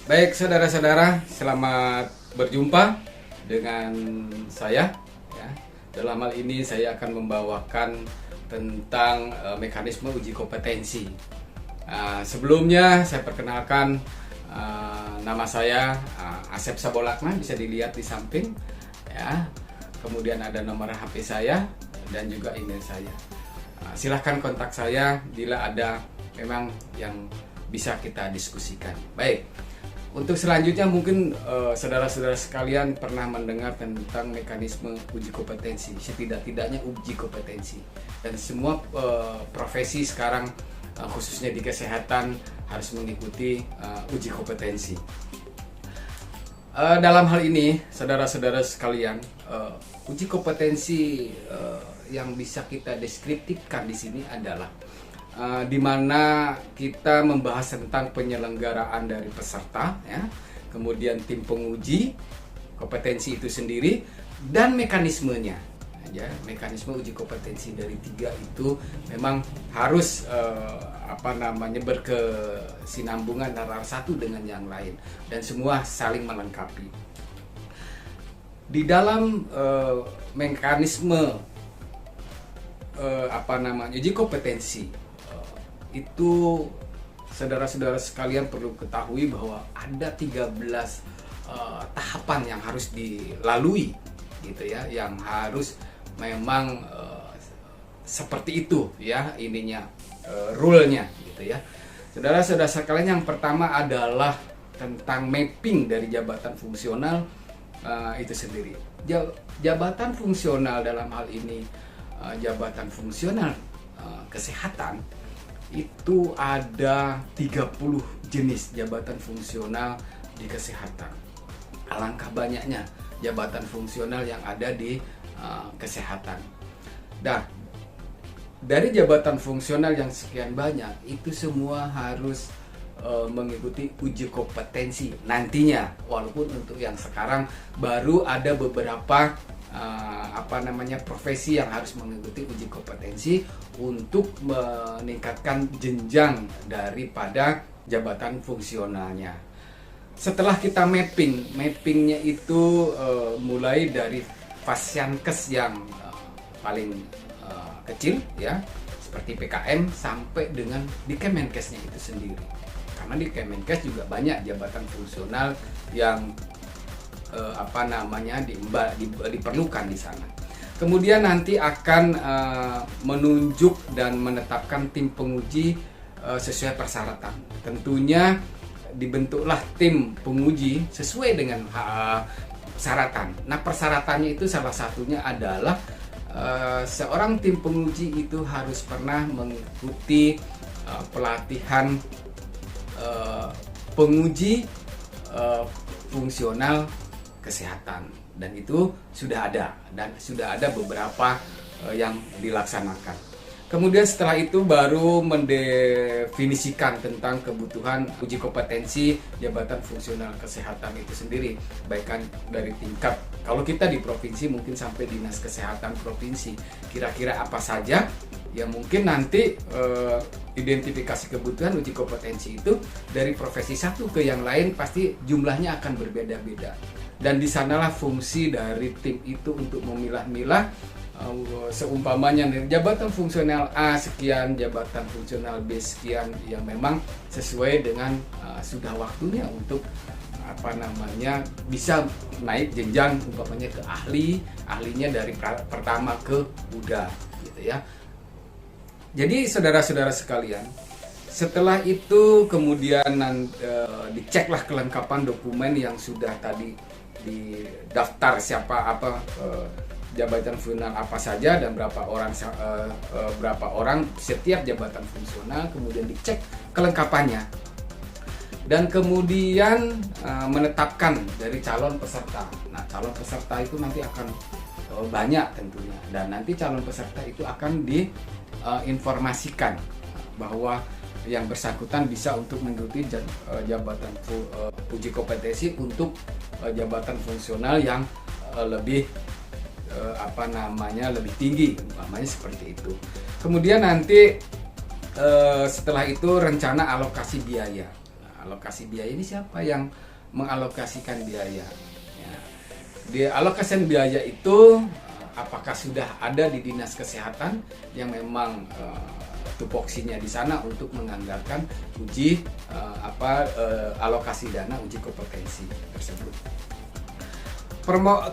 Baik, saudara-saudara, selamat berjumpa dengan saya. Ya. Dalam hal ini saya akan membawakan tentang mekanisme uji kompetensi. Sebelumnya saya perkenalkan, nama saya Asep Sabolakna, bisa dilihat di samping. Ya. Kemudian ada nomor HP saya dan juga email saya. Silahkan kontak saya bila ada memang yang bisa kita diskusikan. Baik. Untuk selanjutnya mungkin saudara-saudara sekalian pernah mendengar tentang mekanisme uji kompetensi, setidak-tidaknya uji kompetensi. Dan semua profesi sekarang khususnya di kesehatan harus mengikuti uji kompetensi. Dalam hal ini saudara-saudara sekalian, uji kompetensi yang bisa kita deskriptifkan di sini adalah di mana kita membahas tentang penyelenggaraan dari peserta, ya, kemudian tim penguji kompetensi itu sendiri dan mekanismenya. Ya, mekanisme uji kompetensi dari tiga itu memang harus berkesinambungan antara satu dengan yang lain dan semua saling melengkapi. Di dalam mekanisme uji kompetensi itu saudara-saudara sekalian perlu ketahui bahwa ada 13 tahapan yang harus dilalui gitu ya, yang harus memang seperti itu ya ininya, rule-nya gitu ya. Saudara-saudara sekalian, yang pertama adalah tentang mapping dari jabatan fungsional itu sendiri. Jabatan fungsional dalam hal ini jabatan fungsional kesehatan itu ada 30 jenis jabatan fungsional di kesehatan. Alangkah banyaknya jabatan fungsional yang ada di kesehatan. Nah, dari jabatan fungsional yang sekian banyak itu semua harus mengikuti uji kompetensi nantinya. Walaupun untuk yang sekarang baru ada beberapa profesi yang harus mengikuti uji kompetensi untuk meningkatkan jenjang daripada jabatan fungsionalnya. Setelah kita mappingnya itu mulai dari Fasiankes yang paling kecil ya, seperti PKM, sampai dengan di Kemenkesnya itu sendiri. Karena di Kemenkes juga banyak jabatan fungsional yang diperlukan di sana. Kemudian nanti akan menunjuk dan menetapkan tim penguji sesuai persyaratan. Tentunya dibentuklah tim penguji sesuai dengan persyaratan. Nah, persyaratannya itu salah satunya adalah seorang tim penguji itu harus pernah mengikuti pelatihan penguji fungsional kesehatan, dan itu sudah ada beberapa yang dilaksanakan. Kemudian setelah itu baru mendefinisikan tentang kebutuhan uji kompetensi jabatan fungsional kesehatan itu sendiri, baik kan dari tingkat, kalau kita di provinsi mungkin sampai dinas kesehatan provinsi, kira-kira apa saja yang mungkin nanti identifikasi kebutuhan uji kompetensi itu dari profesi satu ke yang lain pasti jumlahnya akan berbeda-beda. Dan di sanalah fungsi dari tim itu untuk memilah-milah, seumpamanya jabatan fungsional A sekian, jabatan fungsional B sekian, yang memang sesuai dengan sudah waktunya untuk bisa naik jenjang umpamanya ke ahlinya dari pertama ke udah gitu ya. Jadi saudara-saudara sekalian, setelah itu kemudian diceklah kelengkapan dokumen yang sudah tadi di daftar, jabatan fungsional apa saja dan berapa orang setiap jabatan fungsional, kemudian dicek kelengkapannya dan kemudian menetapkan dari calon peserta. Nah, calon peserta itu nanti akan banyak tentunya, dan nanti calon peserta itu akan diinformasikan bahwa yang bersangkutan bisa untuk mengikuti jabatan uji kompetensi untuk jabatan fungsional yang lebih lebih tinggi, umpamanya seperti itu. Kemudian nanti setelah itu rencana alokasi biaya. alokasi biaya ini siapa yang mengalokasikan biaya? Ya. Di alokasi biaya itu apakah sudah ada di dinas kesehatan yang memang tupoksinya di sana untuk menganggarkan uji alokasi dana uji kompetensi tersebut.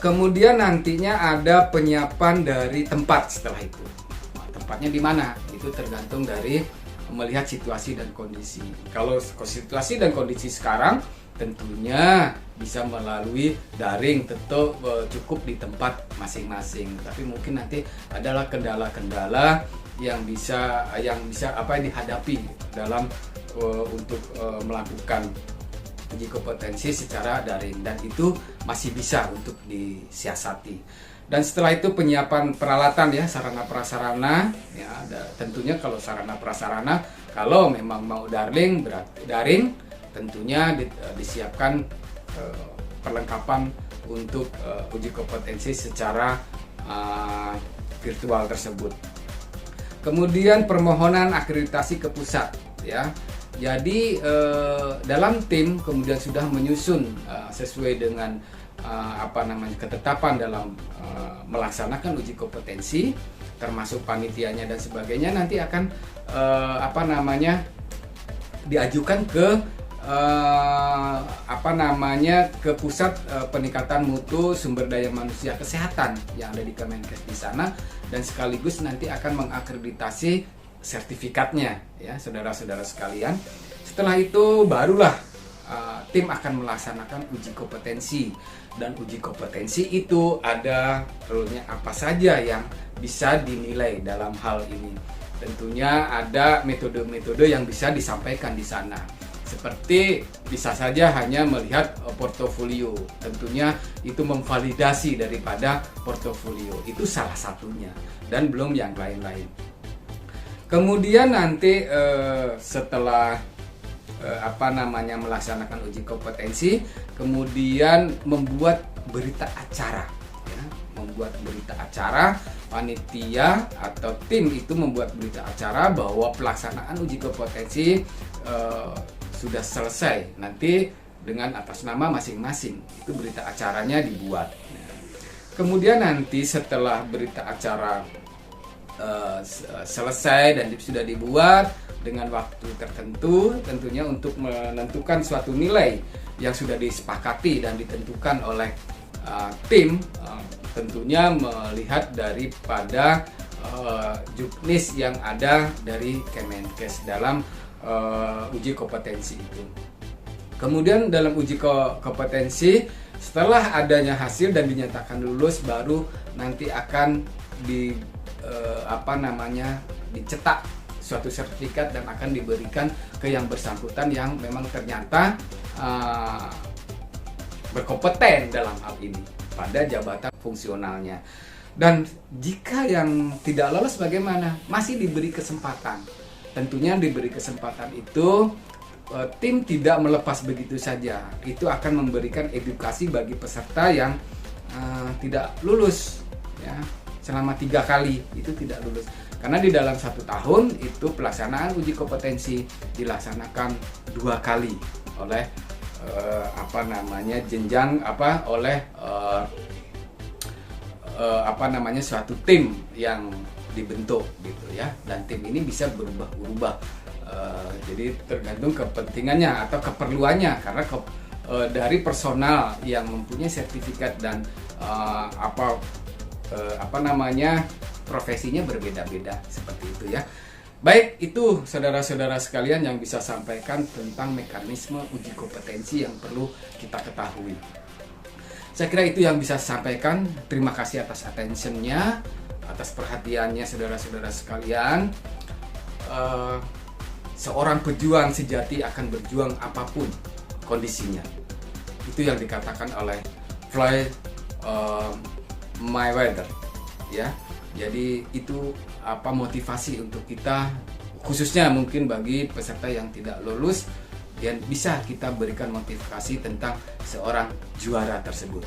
Kemudian nantinya ada penyiapan dari tempat setelah itu. Nah, tempatnya di mana? Itu tergantung dari melihat situasi dan kondisi. Kalau situasi dan kondisi sekarang tentunya bisa melalui daring, tentu cukup di tempat masing-masing. Tapi mungkin nanti adalah kendala-kendala yang bisa dihadapi dalam untuk melakukan uji kompetensi secara daring, dan itu masih bisa untuk disiasati. Dan setelah itu penyiapan peralatan ya, sarana prasarana ya, tentunya kalau sarana prasarana kalau memang mau daring tentunya disiapkan perlengkapan untuk uji kompetensi secara virtual tersebut. Kemudian permohonan akreditasi ke pusat ya. Jadi dalam tim kemudian sudah menyusun sesuai dengan ketetapan dalam melaksanakan uji kompetensi, termasuk panitianya dan sebagainya, nanti akan diajukan ke ke pusat peningkatan mutu sumber daya manusia kesehatan yang ada di Kemenkes di sana, dan sekaligus nanti akan mengakreditasi sertifikatnya ya, saudara-saudara sekalian. Setelah itu barulah tim akan melaksanakan uji kompetensi, dan uji kompetensi itu ada role-nya apa saja yang bisa dinilai dalam hal ini. Tentunya ada metode-metode yang bisa disampaikan di sana. Seperti bisa saja hanya melihat portofolio, tentunya itu memvalidasi daripada portofolio, itu salah satunya, dan belum yang lain-lain. Kemudian nanti setelah melaksanakan uji kompetensi, kemudian membuat berita acara ya, panitia atau tim itu membuat berita acara bahwa pelaksanaan uji kompetensi sudah selesai, nanti dengan atas nama masing-masing, itu berita acaranya dibuat. Kemudian nanti setelah berita acara selesai dan sudah dibuat dengan waktu tertentu, tentunya untuk menentukan suatu nilai yang sudah disepakati dan ditentukan oleh tim, tentunya melihat daripada juknis yang ada dari Kemenkes dalam uji kompetensi itu. Kemudian dalam uji kompetensi, setelah adanya hasil dan dinyatakan lulus, baru nanti akan dicetak suatu sertifikat dan akan diberikan ke yang bersangkutan yang memang ternyata berkompeten dalam hal ini pada jabatan fungsionalnya. Dan jika yang tidak lolos bagaimana? Masih diberi kesempatan. Tentunya diberi kesempatan itu tim tidak melepas begitu saja. Itu akan memberikan edukasi bagi peserta yang tidak lulus ya. Selama 3 kali itu tidak lulus, karena di dalam 1 tahun itu pelaksanaan uji kompetensi dilaksanakan 2 kali oleh suatu tim yang dibentuk gitu ya, dan tim ini bisa berubah-ubah, jadi tergantung kepentingannya atau keperluannya, karena dari personal yang mempunyai sertifikat dan profesinya berbeda-beda seperti itu ya. Baik, itu saudara-saudara sekalian yang bisa sampaikan tentang mekanisme uji kompetensi yang perlu kita ketahui. Saya kira itu yang bisa saya sampaikan. Terima kasih atas attention-nya, atas perhatiannya saudara-saudara sekalian. Seorang pejuang sejati akan berjuang apapun kondisinya. Itu yang dikatakan oleh Floyd Mayweather ya. Jadi itu motivasi untuk kita, khususnya mungkin bagi peserta yang tidak lulus, dan bisa kita berikan motivasi tentang seorang juara tersebut.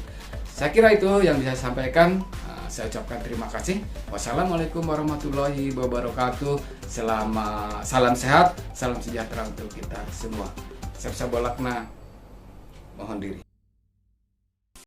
Saya kira itu yang bisa saya sampaikan. Saya ucapkan terima kasih. Wassalamualaikum warahmatullahi wabarakatuh. Salam sehat, salam sejahtera untuk kita semua. Saya bolakna mohon diri.